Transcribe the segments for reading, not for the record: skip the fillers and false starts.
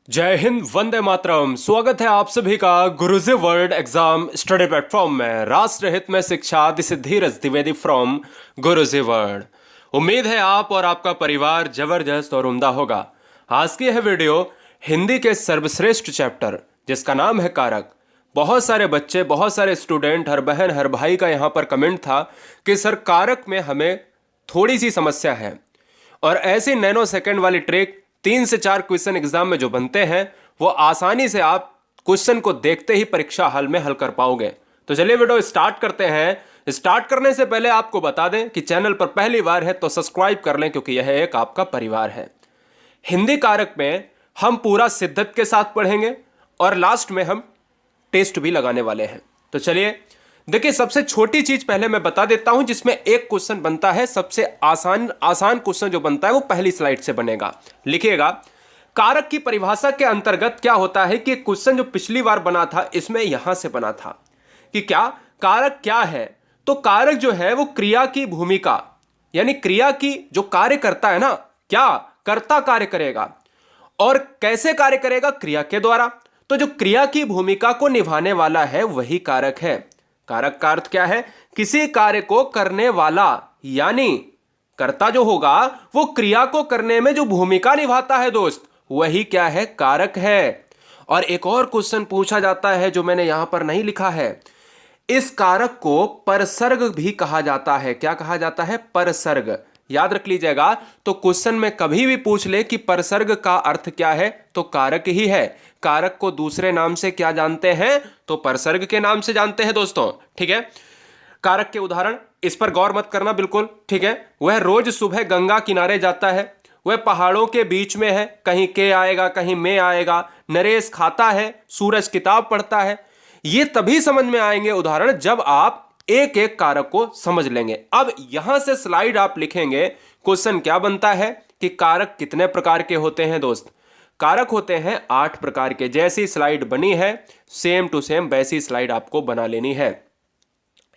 जय हिंद, वंदे मातरम। स्वागत है आप सभी का गुरुजी वर्ल्ड एग्जाम स्टडी प्लेटफॉर्म में। राष्ट्र हित में शिक्षा, this is Dheeraj Dwivedi from Guruji world. उम्मीद है आप और आपका परिवार जबरदस्त और उम्दा होगा। आज की यह वीडियो हिंदी के सर्वश्रेष्ठ चैप्टर जिसका नाम है कारक। बहुत सारे बच्चे, बहुत सारे स्टूडेंट, हर बहन हर भाई का यहाँ पर कमेंट था कि सर कारक में हमें थोड़ी सी समस्या है, और ऐसी नैनो सेकंड वाली ट्रिक 3 से 4 क्वेश्चन एग्जाम में जो बनते हैं वो आसानी से आप क्वेश्चन को देखते ही परीक्षा हॉल में हल कर पाओगे। तो चलिए वीडियो स्टार्ट करते हैं। स्टार्ट करने से पहले आपको बता दें कि चैनल पर पहली बार है तो सब्सक्राइब कर लें, क्योंकि यह एक आपका परिवार है। हिंदी कारक में हम पूरा शिद्दत के साथ पढ़ेंगे और लास्ट में हम टेस्ट भी लगाने वाले हैं। तो चलिए देखिए, सबसे छोटी चीज पहले मैं बता देता हूं जिसमें एक क्वेश्चन बनता है। सबसे आसान क्वेश्चन जो बनता है वो पहली स्लाइड से बनेगा। लिखिएगा, कारक की परिभाषा के अंतर्गत क्या होता है कि क्वेश्चन जो पिछली बार बना था इसमें यहां से बना था कि क्या कारक क्या है। तो कारक जो है वो क्रिया की भूमिका, यानी क्रिया की जो कार्य करता है ना, क्या कर्ता कार्य करेगा और कैसे कार्य करेगा, क्रिया के द्वारा। तो जो क्रिया की भूमिका को निभाने वाला है वही कारक है। कारक का अर्थ क्या है? किसी कार्य को करने वाला, यानी कर्ता जो होगा वो क्रिया को करने में जो भूमिका निभाता है दोस्त, वही क्या है? कारक है। और एक और क्वेश्चन पूछा जाता है जो मैंने यहां पर नहीं लिखा है। इस कारक को परसर्ग भी कहा जाता है। क्या कहा जाता है? परसर्ग। याद रख लीजिएगा। तो क्वेश्चन में कभी भी पूछ ले कि परसर्ग का अर्थ क्या है, तो कारक ही है। कारक को दूसरे नाम से क्या जानते हैं? तो परसर्ग के नाम से जानते हैं दोस्तों। ठीक है, कारक के उदाहरण, इस पर गौर मत करना बिल्कुल। ठीक है, वह रोज सुबह गंगा किनारे जाता है, वह पहाड़ों के बीच में है, कहीं के आएगा कहीं में आएगा, नरेश खाता है, सूरज किताब पढ़ता है। ये तभी समझ में आएंगे उदाहरण जब आप एक एक कारक को समझ लेंगे। अब यहां से स्लाइड आप लिखेंगे, क्वेश्चन क्या बनता है कि कारक कितने प्रकार के होते हैं दोस्त। कारक होते हैं 8 प्रकार के। जैसी स्लाइड बनी है सेम टू सेम वैसी स्लाइड आपको बना लेनी है।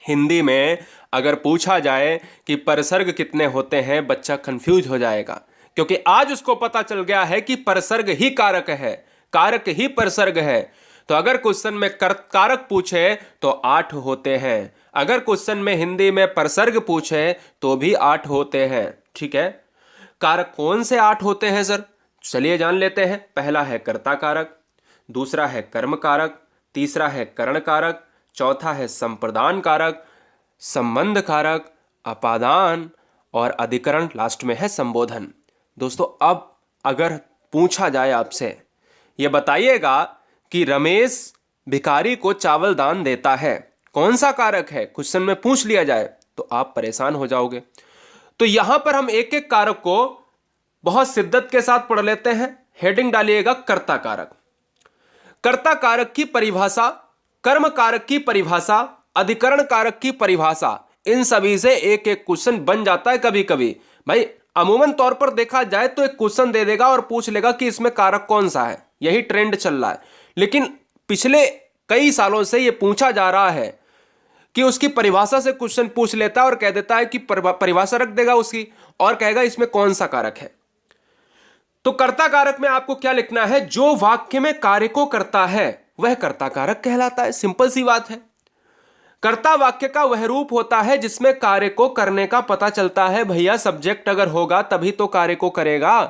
हिंदी में अगर पूछा जाए कि परसर्ग कितने होते हैं, बच्चा कंफ्यूज हो जाएगा, क्योंकि आज उसको पता चल गया है कि परसर्ग ही कारक है, कारक ही परसर्ग है। तो अगर क्वेश्चन में कारक पूछे तो 8 होते हैं, अगर क्वेश्चन में हिंदी में परसर्ग पूछे तो भी 8 होते हैं। ठीक है, कारक कौन से 8 होते हैं सर? चलिए जान लेते हैं। पहला है कर्ता कारक, दूसरा है कर्म कारक, तीसरा है करण कारक, चौथा है संप्रदान कारक, संबंध कारक, अपादान और अधिकरण, लास्ट में है संबोधन। दोस्तों अब अगर पूछा जाए आपसे, यह बताइएगा कि रमेश भिखारी को चावल दान देता है, कौन सा कारक है? क्वेश्चन में पूछ लिया जाए तो आप परेशान हो जाओगे। तो यहां पर हम एक एक कारक को बहुत शिद्दत के साथ पढ़ लेते हैं। हेडिंग डालिएगा कर्ता कारक। कर्ता कारक की परिभाषा, कर्म कारक की परिभाषा, अधिकरण कारक की परिभाषा, इन सभी से एक एक क्वेश्चन बन जाता है कभी कभी। भाई अमूमन तौर पर देखा जाए तो एक क्वेश्चन दे देगा और पूछ लेगा कि इसमें कारक कौन सा है। यही ट्रेंड चल रहा है, लेकिन पिछले कई सालों से यह पूछा जा रहा है कि उसकी परिभाषा से क्वेश्चन पूछ लेता है और कह देता है कि परिभाषा रख देगा उसकी और कहेगा इसमें कौन सा कारक है। तो कर्ता कारक में आपको क्या लिखना है? जो वाक्य में कार्य को करता है वह कर्ता कारक कहलाता है। सिंपल सी बात है। कर्ता वाक्य का वह रूप होता है जिसमें कार्य को करने का पता चलता है। भैया सब्जेक्ट अगर होगा तभी तो कार्य को करेगा,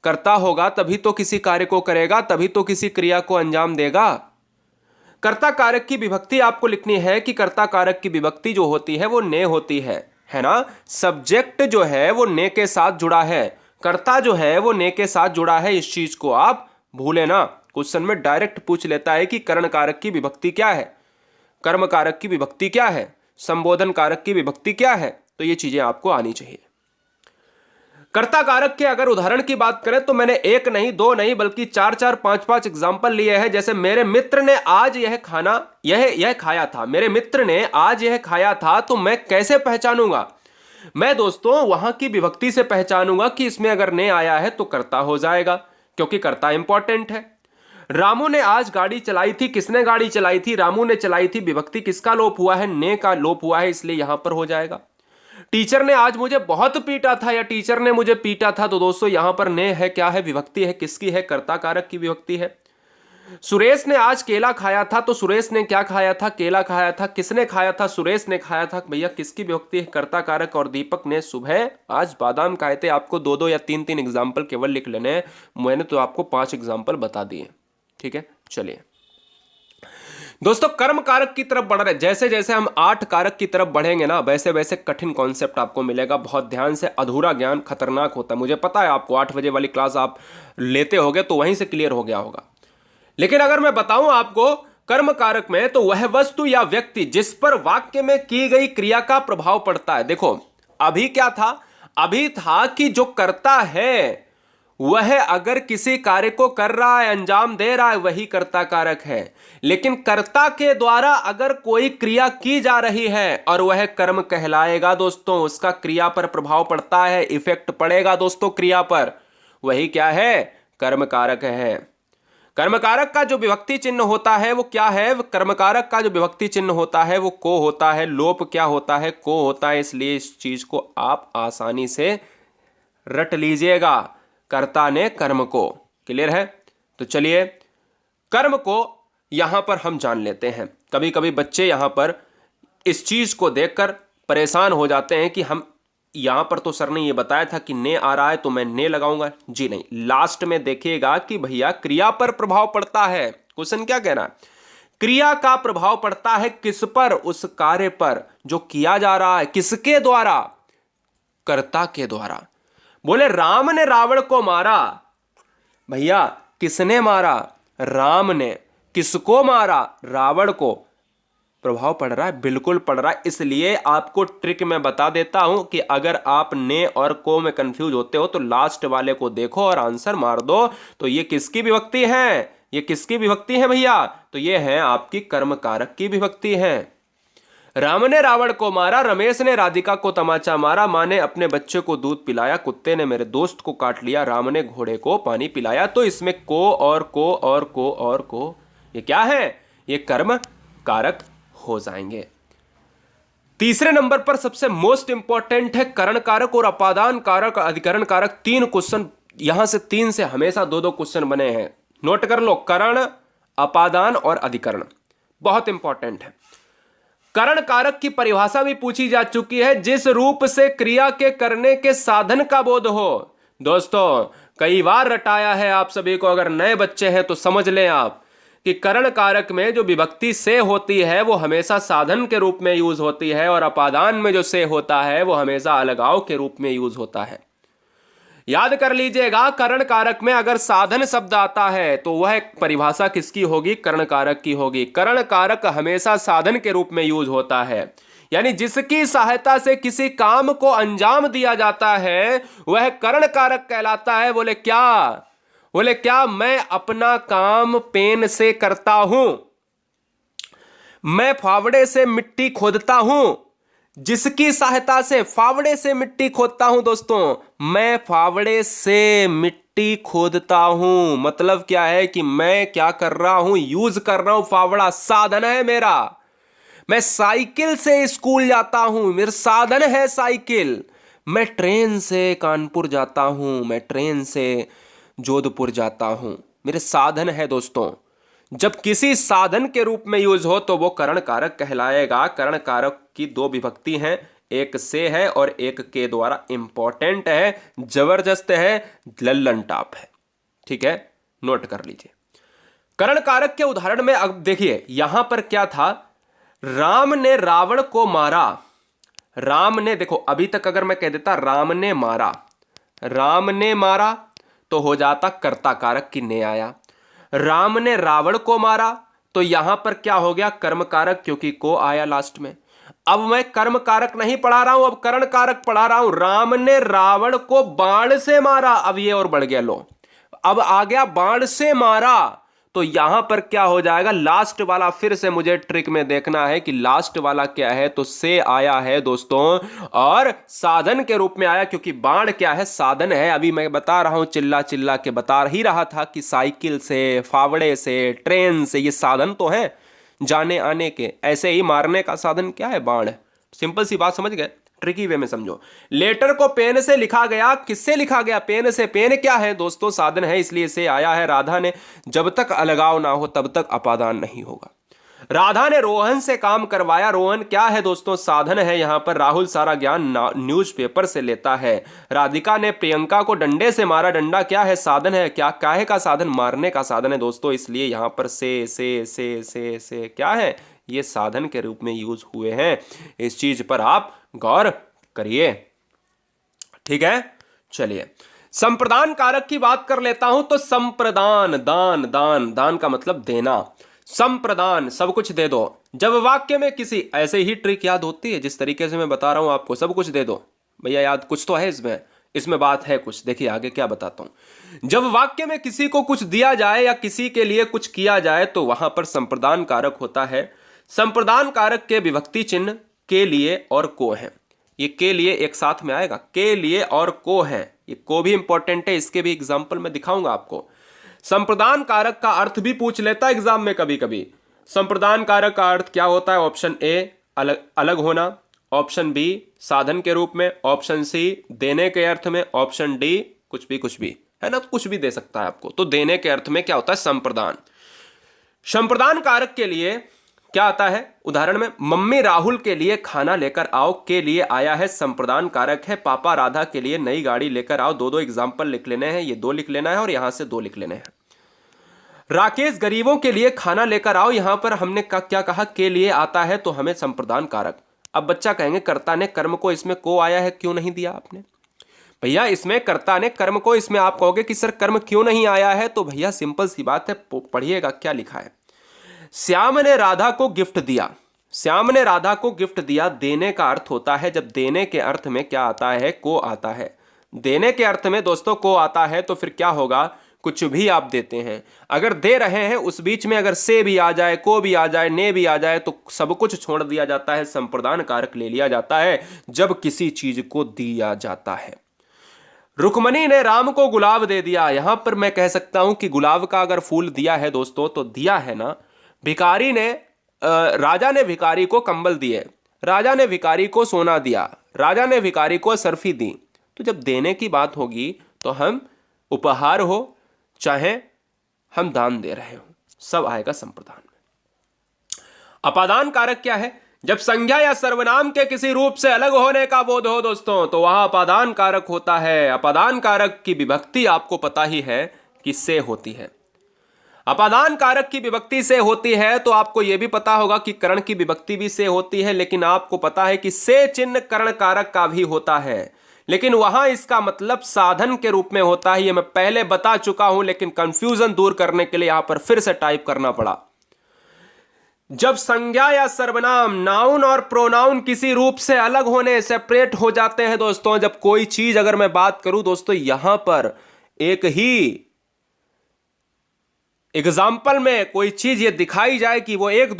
कर्ता होगा तभी तो किसी कार्य को करेगा, तभी तो किसी क्रिया को अंजाम देगा। कर्ता कारक की विभक्ति आपको लिखनी है कि कर्ता कारक की विभक्ति जो होती है वो ने होती है ना। सब्जेक्ट जो है वो ने के साथ जुड़ा है, कर्ता जो है वो ने के साथ जुड़ा है। इस चीज को आप भूले ना। क्वेश्चन में डायरेक्ट पूछ लेता है कि करण कारक की विभक्ति क्या है, कर्म कारक की विभक्ति क्या है, संबोधन कारक की विभक्ति क्या है। तो ये चीजें आपको आनी चाहिए। कर्ता कारक के अगर उदाहरण की बात करें तो मैंने एक नहीं, दो नहीं, बल्कि 4-4, 5-5 एग्जाम्पल लिए हैं। जैसे मेरे मित्र ने आज यह खाना यह खाया था, मेरे मित्र ने आज यह खाया था, तो मैं कैसे पहचानूंगा? मैं दोस्तों वहां की विभक्ति से पहचानूंगा कि इसमें अगर ने आया है तो कर्ता हो जाएगा, क्योंकि कर्ता इंपॉर्टेंट है। रामू ने आज गाड़ी चलाई थी, किसने गाड़ी चलाई थी? रामू ने चलाई थी। विभक्ति किसका लोप हुआ है? ने का लोप हुआ है, इसलिए यहां पर हो जाएगा। टीचर ने आज मुझे बहुत पीटा था या टीचर ने मुझे पीटा था, तो दोस्तों यहां पर ने है क्या है, विभक्ति है, किसकी है, कर्ता कारक की विभक्ति है। सुरेश ने आज केला खाया था, तो सुरेश ने क्या खाया था, केला खाया था। किसने खाया था, सुरेश ने खाया था। भैया किसकी विभक्ति है, कर्ता कारक। और दीपक ने सुबह आज बादाम खाए थे। आपको दो दो या तीन तीन एग्जाम्पल केवल लिख लेने हैं, मैंने तो आपको 5 एग्जाम्पल बता दिए। ठीक है, चलिए दोस्तों कर्म कारक की तरफ बढ़ रहे, जैसे जैसे हम 8 कारक की तरफ बढ़ेंगे ना, वैसे वैसे कठिन कॉन्सेप्ट आपको मिलेगा। बहुत ध्यान से, अधूरा ज्ञान खतरनाक होता है, मुझे पता है। आपको 8 बजे वाली क्लास आप लेते होगे तो वहीं से क्लियर हो गया होगा। लेकिन अगर मैं बताऊं आपको कर्म कारक में, तो वह वस्तु या व्यक्ति जिस पर वाक्य में की गई क्रिया का प्रभाव पड़ता है। देखो अभी क्या था, अभी था कि जो कर्ता है वह अगर किसी कार्य को कर रहा है, अंजाम दे रहा है, वही कर्ता कारक है। लेकिन कर्ता के द्वारा अगर कोई क्रिया की जा रही है और वह कर्म कहलाएगा दोस्तों, उसका क्रिया पर प्रभाव पड़ता है, इफेक्ट पड़ेगा दोस्तों क्रिया पर, वही क्या है, कर्म कारक है। कर्मकारक का जो विभक्ति चिन्ह होता है वो क्या है, कर्मकारक का जो विभक्ति चिन्ह होता है वो को होता है। लोप क्या होता है, को होता है। इसलिए इस चीज को आप आसानी से रट लीजिएगा, कर्ता ने कर्म को। क्लियर है? तो चलिए कर्म को यहां पर हम जान लेते हैं। कभी कभी बच्चे यहां पर इस चीज को देखकर परेशान हो जाते हैं कि हम यहां पर तो सर ने ये बताया था कि ने आ रहा है तो मैं ने लगाऊंगा। जी नहीं, लास्ट में देखिएगा कि भैया क्रिया पर प्रभाव पड़ता है। क्वेश्चन क्या कह रहा है, क्रिया का प्रभाव पड़ता है किस पर, उस कार्य पर जो किया जा रहा है। किसके द्वारा, कर्ता के द्वारा। बोले राम ने रावण को मारा, भैया किसने मारा, राम ने। किसको मारा, रावण को। प्रभाव पड़ रहा है, बिल्कुल पड़ रहा है। इसलिए आपको ट्रिक में बता देता हूं कि अगर आप ने और को में कंफ्यूज होते हो तो लास्ट वाले को देखो और आंसर मार दो। तो ये किसकी विभक्ति है, ये किसकी विभक्ति है भैया, तो ये है आपकी कर्म कारक की विभक्ति है। राम ने रावण को मारा, रमेश ने राधिका को तमाचा मारा, मां ने अपने बच्चे को दूध पिलाया, कुत्ते ने मेरे दोस्त को काट लिया, राम ने घोड़े को पानी पिलाया। तो इसमें को और को और को और को, ये क्या है, ये कर्म कारक हो जाएंगे। तीसरे नंबर पर सबसे मोस्ट इंपॉर्टेंट है करण कारक और अपादान कारक, अधिकरण कारक। 3 क्वेश्चन यहां से 3 से हमेशा 2-2 क्वेश्चन बने हैं, नोट कर लो। करण, अपादान और अधिकरण बहुत इंपॉर्टेंट है। करण कारक की परिभाषा भी पूछी जा चुकी है, जिस रूप से क्रिया के करने के साधन का बोध हो। दोस्तों कई बार रटाया है आप सभी को, अगर नए बच्चे हैं तो समझ लें आप कि करण कारक में जो विभक्ति से होती है वो हमेशा साधन के रूप में यूज होती है, और अपादान में जो से होता है वो हमेशा अलगाव के रूप में यूज होता है। याद कर लीजिएगा, करण कारक में अगर साधन शब्द आता है तो वह परिभाषा किसकी होगी, करण कारक की होगी। करण कारक हमेशा साधन के रूप में यूज होता है, यानी जिसकी सहायता से किसी काम को अंजाम दिया जाता है वह करण कारक कहलाता है। बोले क्या, बोले क्या, मैं अपना काम पेन से करता हूं, मैं फावड़े से मिट्टी खोदता हूं। जिसकी सहायता से, फावड़े से मिट्टी खोदता हूं दोस्तों, मैं फावड़े से मिट्टी खोदता हूं। मतलब क्या है कि मैं क्या कर रहा हूं, यूज कर रहा हूं फावड़ा, साधन है मेरा। मैं साइकिल से स्कूल जाता हूं, मेरा साधन है साइकिल। मैं ट्रेन से कानपुर जाता हूं, मैं ट्रेन से जोधपुर जाता हूं, मेरे साधन है दोस्तों। जब किसी साधन के रूप में यूज हो तो वो करण कारक कहलाएगा। करण कारक की 2 विभक्ति हैं, एक से है और एक के द्वारा। इंपॉर्टेंट है, जबरदस्त है, लल्लन टॉप है। ठीक है, नोट कर लीजिए। करण कारक के उदाहरण में अब देखिए यहां पर क्या था, राम ने रावण को मारा। राम ने, देखो अभी तक अगर मैं कह देता राम ने मारा, राम ने मारा तो हो जाता कर्ता कारक की ने आया। राम ने रावण को मारा तो यहां पर क्या हो गया, कर्म कारक, क्योंकि को आया लास्ट में। अब मैं कर्म कारक नहीं पढ़ा रहा हूं, अब करण कारक पढ़ा रहा हूं। राम ने रावण को बाण से मारा, अब ये और बढ़ गया, लो अब आ गया बाण से मारा। तो यहां पर क्या हो जाएगा, लास्ट वाला फिर से मुझे ट्रिक में देखना है कि लास्ट वाला क्या है। तो से आया है दोस्तों और साधन के रूप में आया, क्योंकि बाण क्या है, साधन है। अभी मैं बता रहा हूं, चिल्ला चिल्ला के बता ही रहा था कि साइकिल से, फावड़े से, ट्रेन से, ये साधन तो है जाने आने के। ऐसे ही मारने का साधन क्या है, बाण है। सिंपल सी बात समझ गए। ट्रिकी वे में समझो। लेटर को पेन से लिखा गया, किससे लिखा गया? पेन से। पेन क्या है दोस्तों? साधन है, इसलिए से आया है। राधा ने, जब तक अलगाव ना हो तब तक अपादान नहीं होगा। राधा ने रोहन से काम करवाया। रोहन क्या है दोस्तों? साधन है यहां पर। राहुल सारा ज्ञान न्यूज़पेपर से लेता है। राधिका ने प्रियंका को डंडे से मारा। डंडा क्या है? साधन है। क्या काहे का साधन? मारने का साधन है दोस्तों, इसलिए यहां पर से क्या है? ये साधन के रूप में यूज हुए हैं। इस चीज पर आप गौर करिए, ठीक है। चलिए, संप्रदान कारक की बात कर लेता हूं। तो संप्रदान, दान, दान, दान का मतलब देना। संप्रदान, सब कुछ दे दो। जब वाक्य में किसी, ऐसे ही ट्रिक याद होती है जिस तरीके से मैं बता रहा हूं आपको, सब कुछ दे दो भैया, याद कुछ तो है इसमें, इसमें बात है कुछ। देखिए आगे क्या बताता हूं। जब वाक्य में किसी को कुछ दिया जाए या किसी के लिए कुछ किया जाए तो वहां पर संप्रदान कारक होता है। संप्रदान कारक के विभक्ति चिन्ह के लिए और को है। ये के लिए एक साथ में आएगा, के लिए और को है। ये को भी इंपॉर्टेंट है, इसके भी एग्जाम्पल मैं दिखाऊंगा आपको। संप्रदान कारक का अर्थ भी पूछ लेता है एग्जाम में कभी कभी। संप्रदान कारक का अर्थ क्या होता है? ऑप्शन ए अलग अलग होना, ऑप्शन बी साधन के रूप में, ऑप्शन सी देने के अर्थ में, ऑप्शन डी कुछ भी है ना, तो कुछ भी दे सकता है आपको। तो देने के अर्थ में क्या होता है? संप्रदान। संप्रदान कारक के लिए क्या आता है? उदाहरण में, मम्मी राहुल के लिए खाना लेकर आओ, के लिए आया है, संप्रदान कारक है। पापा राधा के लिए नई गाड़ी लेकर आओ। दो एग्जाम्पल लिख लेने हैं, ये दो लिख लेना है और यहां से दो लिख लेने हैं। राकेश गरीबों के लिए खाना लेकर आओ, यहां पर हमने क्या कहा? के लिए आता है, तो हमें संप्रदान कारक। अब बच्चा कहेंगे कर्ता ने कर्म को इसमें को आया है, क्यों नहीं दिया आपने? भैया इसमें कर्ता ने कर्म को, इसमें आप कहोगे कि सर कर्म क्यों नहीं आया है, तो भैया सिंपल सी बात है, पढ़िएगा क्या लिखा है। श्याम ने राधा को गिफ्ट दिया। श्याम ने राधा को गिफ्ट दिया, देने का अर्थ होता है, जब देने के अर्थ में क्या आता है? को आता है। देने के अर्थ में दोस्तों को आता है तो फिर क्या होगा? कुछ भी आप देते हैं, अगर दे रहे हैं उस बीच में अगर से भी आ जाए, को भी आ जाए, ने भी आ जाए, तो सब कुछ छोड़ दिया जाता है, संप्रदान कारक ले लिया जाता है जब किसी चीज को दिया जाता है। रुक्मणी ने राम को गुलाब दे दिया। यहां पर मैं कह सकता हूं कि गुलाब का अगर फूल दिया है दोस्तों तो दिया है ना। भिखारी ने, राजा ने भिखारी को कंबल दिए, राजा ने भिखारी को सोना दिया, राजा ने भिखारी को सर्फी दी। तो जब देने की बात होगी तो हम उपहार हो चाहे हम दान दे रहे हो, सब आएगा संप्रदान में। अपादान कारक क्या है? जब संज्ञा या सर्वनाम के किसी रूप से अलग होने का बोध हो दोस्तों, तो वहां अपादान कारक होता है। अपादान कारक की विभक्ति आपको पता ही है कि से होती है। अपादान कारक की विभक्ति से होती है तो आपको यह भी पता होगा कि करण की विभक्ति भी से होती है, लेकिन आपको पता है कि से चिन्ह करण कारक का भी होता है, लेकिन वहां इसका मतलब साधन के रूप में होता है। ये मैं पहले बता चुका हूं, लेकिन कंफ्यूजन दूर करने के लिए यहां पर फिर से टाइप करना पड़ा। जब संज्ञा या सर्वनाम, नाउन और प्रोनाउन किसी रूप से अलग होने, सेपरेट हो जाते हैं दोस्तों, जब कोई चीज अगर मैं बात करूं दोस्तों, यहां पर एक ही एग्जाम्पल में कोई चीज ये दिखाई जाए कि वो एक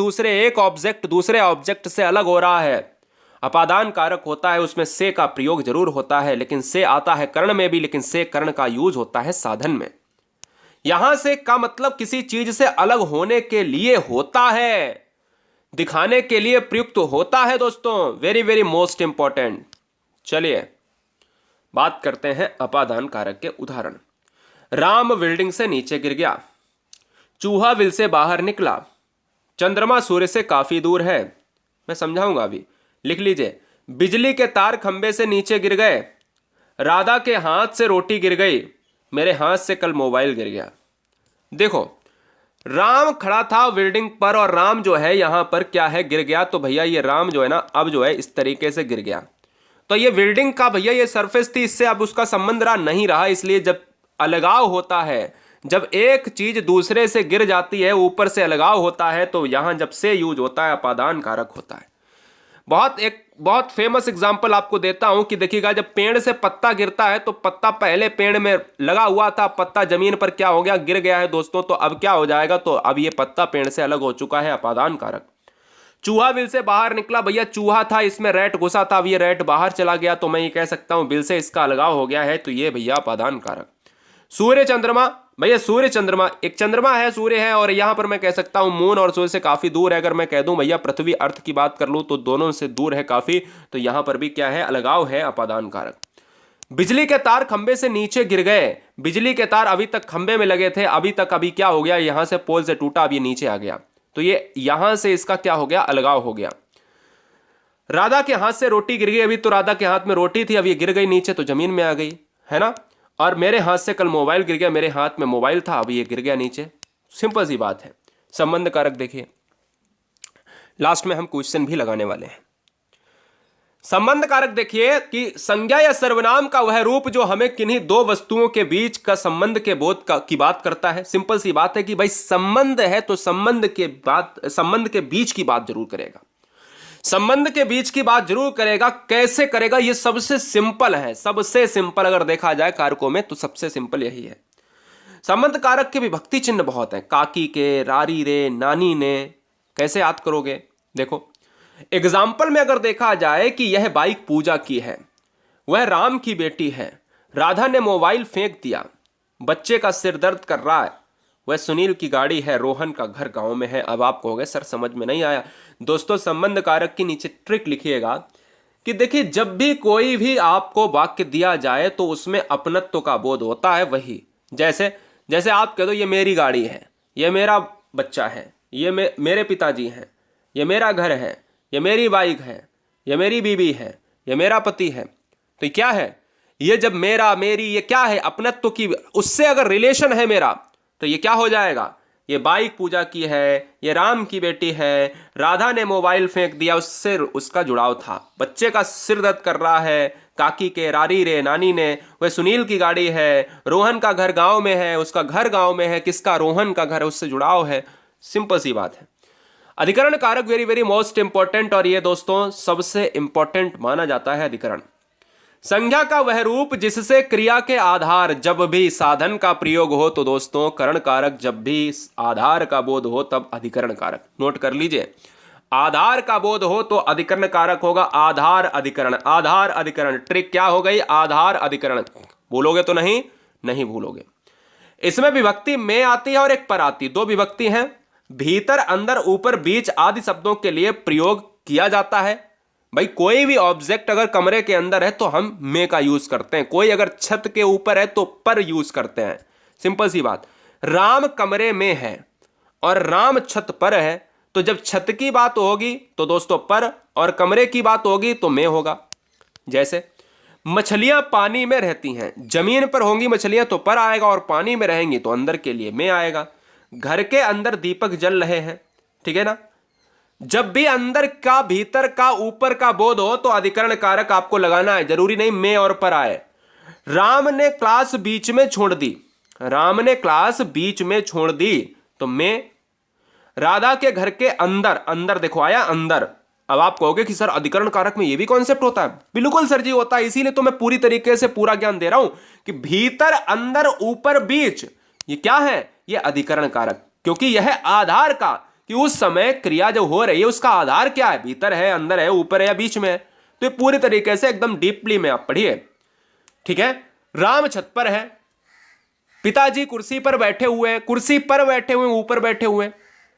ऑब्जेक्ट दूसरे ऑब्जेक्ट से अलग हो रहा है, अपादान कारक होता है। उसमें से का प्रयोग जरूर होता है, लेकिन से आता है कर्ण में भी, लेकिन से कर्ण का यूज होता है साधन में। यहां से का मतलब किसी चीज से अलग होने के लिए होता है, दिखाने के लिए प्रयुक्त होता है दोस्तों। Very very most important. चलिए बात करते हैं अपादान कारक के उदाहरण। राम बिल्डिंग से नीचे गिर गया, चूहा बिल से बाहर निकला, चंद्रमा सूर्य से काफी दूर है। मैं समझाऊंगा अभी, लिख लीजिए। बिजली के तार खंबे से नीचे गिर गए, राधा के हाथ से रोटी गिर गई, मेरे हाथ से कल मोबाइल गिर गया। देखो राम खड़ा था बिल्डिंग पर और राम जो है यहां पर क्या है? गिर गया। तो भैया ये राम जो है ना अब जो है इस तरीके से गिर गया, तो ये बिल्डिंग का भैया ये सरफेस थी, इससे अब उसका संबंध रहा नहीं रहा। इसलिए जब अलगाव होता है, जब एक चीज दूसरे से गिर जाती है, ऊपर से अलगाव होता है, तो यहां जब से यूज होता है अपादान कारक होता है। बहुत फेमस एग्जांपल आपको देता हूं कि देखिएगा, जब पेड़ से पत्ता गिरता है तो पत्ता पहले पेड़ में लगा हुआ था, पत्ता जमीन पर क्या हो गया? गिर गया है दोस्तों। तो अब क्या हो जाएगा? तो अब ये पत्ता पेड़ से अलग हो चुका है, अपादान कारक। चूहा बिल से बाहर निकला, भैया चूहा था, इसमें रैट घुसा था, अब ये रैट बाहर चला गया, तो मैं ये कह सकता हूं बिल से इसका अलगाव हो गया है, तो ये भैया अपादान कारक। सूर्य चंद्रमा भैया सूर्य चंद्रमा, एक चंद्रमा है, सूर्य है, और यहां पर मैं कह सकता हूं मून और सूर्य से काफी दूर है। अगर मैं कह दूं भैया पृथ्वी अर्थ की बात कर लूं तो दोनों से दूर है काफी, तो यहां पर भी क्या है, अलगाव है, अपादान कारक। बिजली के तार खंबे से नीचे गिर गए, बिजली के तार अभी तक खंबे में लगे थे, अभी क्या हो गया, यहां से पोल से टूटा, अब ये नीचे आ गया, तो ये यहां से इसका क्या हो गया, अलगाव हो गया। राधा के हाथ से रोटी गिर गई, अभी तो राधा के हाथ में रोटी थी, अब ये गिर गई नीचे तो जमीन में आ गई, है ना। और मेरे हाथ से कल मोबाइल गिर गया, मेरे हाथ में मोबाइल था, अब ये गिर गया नीचे, सिंपल सी बात है। संबंध कारक देखिए, लास्ट में हम क्वेश्चन भी लगाने वाले हैं। संबंध कारक देखिए कि संज्ञा या सर्वनाम का वह रूप जो हमें किन्हीं दो वस्तुओं के बीच का संबंध के बोध की बात करता है। सिंपल सी बात है कि भाई संबंध है तो संबंध के बीच की बात जरूर करेगा, संबंध के बीच की बात जरूर करेगा। कैसे करेगा, ये सबसे सिंपल है, सबसे सिंपल अगर देखा जाए कारकों में तो सबसे सिंपल यही है। संबंध कारक के विभक्ति चिन्ह बहुत हैं, काकी के, रारी रे, नानी ने, कैसे याद करोगे, देखो एग्जाम्पल में अगर देखा जाए कि यह बाइक पूजा की है, वह राम की बेटी है, राधा ने मोबाइल फेंक दिया, बच्चे का सिर दर्द कर रहा है, वह सुनील की गाड़ी है, रोहन का घर गांव में है। अब आप कहोगे सर समझ में नहीं आया। दोस्तों संबंध कारक की नीचे ट्रिक लिखिएगा कि देखिए जब भी कोई भी आपको वाक्य दिया जाए तो उसमें अपनत्व का बोध होता है। वही जैसे आप कह दो ये मेरी गाड़ी है, ये मेरा बच्चा है, ये मेरे पिताजी हैं, ये मेरा घर है, ये मेरी बाइक है, ये मेरी बीवी है, ये मेरा पति है, तो ये क्या है, ये जब मेरा मेरी ये क्या है, अपनत्व की, उससे अगर रिलेशन है मेरा तो ये क्या हो जाएगा, ये बाइक पूजा की है, ये राम की बेटी है, राधा ने मोबाइल फेंक दिया, उससे उसका जुड़ाव था, बच्चे का सिर दर्द कर रहा है, काकी के, रारी रे, नानी ने, वह सुनील की गाड़ी है, रोहन का घर गांव में है, उसका घर गांव में है, किसका, रोहन का घर, उससे जुड़ाव है। सिंपल सी बात है। अधिकरण कारक वेरी वेरी मोस्ट इंपॉर्टेंट, और ये दोस्तों सबसे इंपॉर्टेंट माना जाता है अधिकरण। संज्ञा का वह रूप जिससे क्रिया के आधार जब भी साधन का प्रयोग हो, तो दोस्तों करण कारक जब भी आधार का बोध हो तब अधिकरण कारक। नोट कर लीजिए, आधार का बोध हो तो अधिकरण कारक होगा, आधार अधिकरण, आधार अधिकरण। ट्रिक क्या हो गई, आधार अधिकरण। भूलोगे तो नहीं भूलोगे। इसमें विभक्ति में आती है और एक पर आती, दो विभक्ति हैं। भीतर, अंदर, ऊपर, बीच आदि शब्दों के लिए प्रयोग किया जाता है। भाई कोई भी ऑब्जेक्ट अगर कमरे के अंदर है तो हम में का यूज करते हैं, कोई अगर छत के ऊपर है तो पर यूज करते हैं। सिंपल सी बात। राम कमरे में है और राम छत पर है, तो जब छत की बात होगी तो दोस्तों पर, और कमरे की बात होगी तो में होगा। जैसे मछलियां पानी में रहती हैं, जमीन पर होंगी मछलियां तो पर आएगा, और पानी में रहेंगी तो अंदर के लिए में आएगा। घर के अंदर दीपक जल रहे हैं, ठीक है ना। जब भी अंदर का, भीतर का, ऊपर का बोध हो तो अधिकरण कारक आपको लगाना है, जरूरी नहीं में और पर आए। राम ने क्लास बीच में छोड़ दी, राम ने क्लास बीच में छोड़ दी तो में। राधा के घर के अंदर, अंदर देखो आया अंदर। अब आप कहोगे कि सर अधिकरण कारक में ये भी कॉन्सेप्ट होता है। बिल्कुल सर जी होता है, इसीलिए तो मैं पूरी तरीके से पूरा ज्ञान दे रहा हूं कि भीतर, अंदर, ऊपर, बीच, ये क्या है, ये अधिकरण कारक। क्योंकि यह आधार का, कि उस समय क्रिया जो हो रही है उसका आधार क्या है, भीतर है, अंदर है, ऊपर है या बीच में है। तो ये पूरी तरीके से एकदम डीपली में आप पढ़िए, ठीक है। राम छत पर है, पिताजी कुर्सी पर बैठे हुए हैं, कुर्सी पर बैठे हुए, ऊपर बैठे हुए।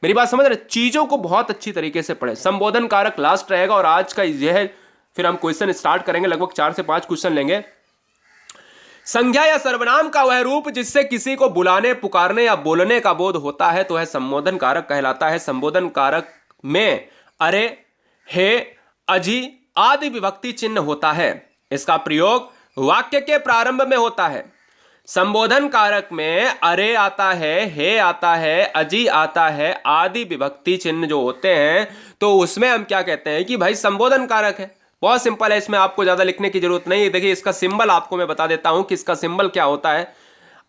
मेरी बात समझ रहे, चीजों को बहुत अच्छी तरीके से पढ़े। संबोधन कारक लास्ट रहेगा, और आज का यह है, फिर हम क्वेश्चन स्टार्ट करेंगे, लगभग 4 से 5 क्वेश्चन लेंगे। संज्ञा या सर्वनाम का वह रूप जिससे किसी को बुलाने, पुकारने या बोलने का बोध होता है तो वह संबोधन कारक कहलाता है। संबोधन कारक में अरे, हे, अजी आदि विभक्ति चिन्ह होता है। इसका प्रयोग वाक्य के प्रारंभ में होता है। संबोधन कारक में अरे आता है, हे आता है, अजी आता है, आदि विभक्ति चिन्ह जो होते हैं तो उसमें हम क्या कहते हैं कि भाई संबोधन कारक है। बहुत सिंपल है, इसमें आपको ज्यादा लिखने की जरूरत नहीं है। देखिए इसका सिंबल आपको मैं बता देता हूं कि इसका सिंबल क्या होता है।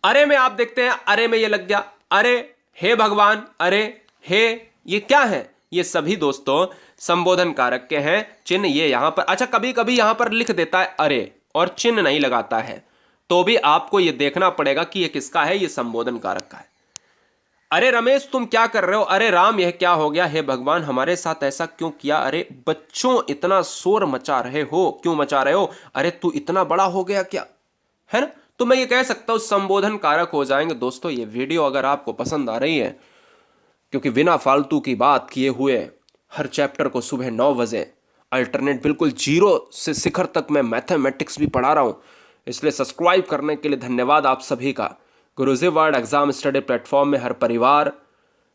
अरे में आप देखते हैं, अरे में ये लग गया, अरे, हे भगवान, अरे, हे, ये क्या है, ये सभी दोस्तों संबोधन कारक के हैं। चिन्ह ये यहां पर, अच्छा कभी कभी यहां पर लिख देता है अरे और चिन्ह नहीं लगाता है, तो भी आपको ये देखना पड़ेगा कि ये किसका है, ये संबोधन कारक का है। अरे रमेश तुम क्या कर रहे हो, अरे राम यह क्या हो गया, हे भगवान हमारे साथ ऐसा क्यों किया, अरे बच्चों इतना शोर मचा रहे हो, क्यों मचा रहे हो, अरे तू इतना बड़ा हो गया क्या, है ना। तो मैं ये कह सकता हूं संबोधन कारक हो जाएंगे। दोस्तों ये वीडियो अगर आपको पसंद आ रही है, क्योंकि बिना फालतू की बात किए हुए हर चैप्टर को सुबह 9 बजे अल्टरनेट बिल्कुल जीरो से शिखर तक मैं मैथमेटिक्स भी पढ़ा रहा हूं, इसलिए सब्सक्राइब करने के लिए धन्यवाद आप सभी का। गुरुजी वर्ल्ड एग्जाम स्टडी प्लेटफॉर्म में हर परिवार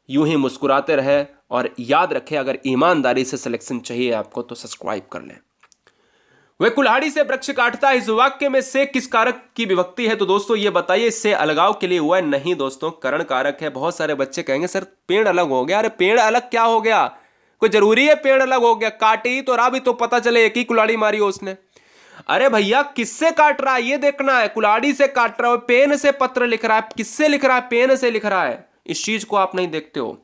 यूं ही मुस्कुराते रहे, और याद रखें अगर ईमानदारी से सिलेक्शन चाहिए आपको तो सब्सक्राइब कर लें। वह कुल्हाड़ी से वृक्ष काटता है, इस वाक्य में से किस कारक की विभक्ति है? तो दोस्तों ये बताइए, इससे अलगाव के लिए हुआ है? नहीं दोस्तों, करण कारक है। बहुत सारे बच्चे कहेंगे सर पेड़ अलग हो गया। अरे पेड़ अलग क्या हो गया? कोई जरूरी है पेड़ अलग हो गया? काटे ही तो रहा, भी तो पता चले एक ही कुल्हाड़ी मारी हो उसने। अरे भैया किससे काट रहा है ये देखना है। कुल्हाड़ी से काट रहा है, पेन से पत्र लिख रहा है। किससे लिख रहा है? पेन से लिख रहा है। इस चीज को आप नहीं देखते हो।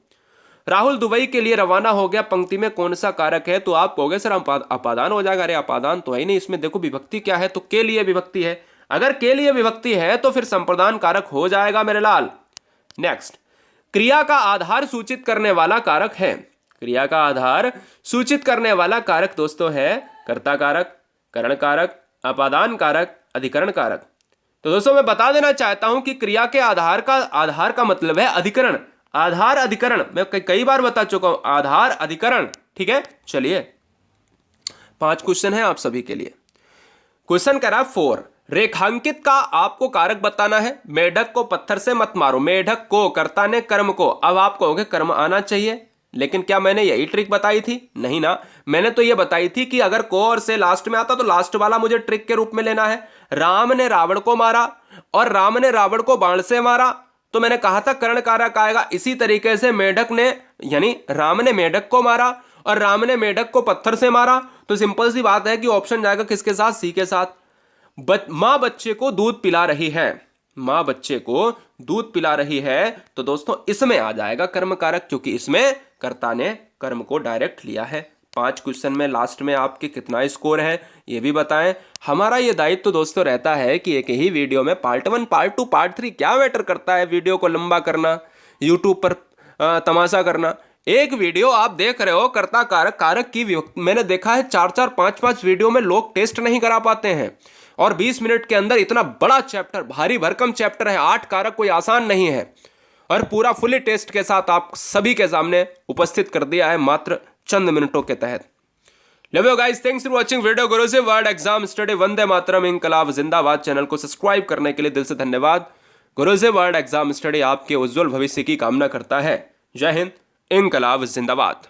राहुल दुबई के लिए रवाना हो गया, पंक्ति में कौन सा कारक है? तो आप कहोगे सर अपादान हो जाएगा। अरे अपादान तो है ही नहीं, इसमें देखो विभक्ति क्या है, तो के लिए विभक्ति है। अगर के लिए विभक्ति है तो फिर संप्रदान कारक हो जाएगा मेरे लाल। नेक्स्ट, क्रिया का आधार सूचित करने वाला कारक है। क्रिया का आधार सूचित करने वाला कारक दोस्तों है कर्ता कारक, करण कारक, अपादान कारक, अधिकरण कारक। तो दोस्तों मैं बता देना चाहता हूं कि क्रिया के आधार का मतलब है अधिकरण। आधार अधिकरण मैं कई बार बता चुका हूं, आधार अधिकरण। ठीक है, चलिए 5 क्वेश्चन है आप सभी के लिए। क्वेश्चन करा 4, रेखांकित का आपको कारक बताना है। मेढक को पत्थर से मत मारो। मेढक को, कर्ता ने कर्म को। अब आप कहोगे कर्म आना चाहिए, लेकिन क्या मैंने यही ट्रिक बताई थी? नहीं ना, मैंने तो ये बताई थी कि अगर को और से लास्ट में आता तो लास्ट वाला मुझे ट्रिक के रूप में लेना है। राम ने रावण को मारा और राम ने रावण को बाण से मारा, तो मैंने कहा था कर्ण कारक आएगा। इसी तरीके से मेढक ने, यानी राम ने मेढक को मारा और राम ने मेढक को पत्थर से मारा, तो सिंपल सी बात है कि ऑप्शन जाएगा किसके साथ? सी के साथ। मां बच्चे को दूध पिला रही है। मां बच्चे को दूध पिला रही है, तो दोस्तों इसमें आ जाएगा कर्म कारक, क्योंकि इसमें कर्ता ने कर्म को डायरेक्ट लिया है। 5 क्वेश्चन में लास्ट में आपके कितना स्कोर है ये भी बताएं। हमारा ये दायित्व तो दोस्तों रहता है कि एक ही वीडियो में पार्ट 1, पार्ट 2, पार्ट 3 क्या मैटर करता है वीडियो को लंबा करना, यूट्यूब पर तमाशा करना। एक वीडियो आप देख रहे हो कर्ता कारक, कारक की मैंने देखा है 4-4, 5-5 वीडियो में लोग टेस्ट नहीं करा पाते हैं, और 20 मिनट के अंदर इतना बड़ा चैप्टर, भारी भरकम चैप्टर है, 8 कारक कोई आसान नहीं है, और पूरा फुली टेस्ट के साथ आप सभी के सामने उपस्थित कर दिया है मात्र चंद मिनटों के तहत। Love you guys, thanks for watching video. Guruji world exam study, वंदे मातरम, इंकलाब जिंदाबाद। चैनल को सब्सक्राइब करने के लिए दिल से धन्यवाद। गुरुजी वर्ल्ड एग्जाम स्टडी आपके उज्जवल भविष्य की कामना करता है। जय हिंद, इंकलाब जिंदाबाद।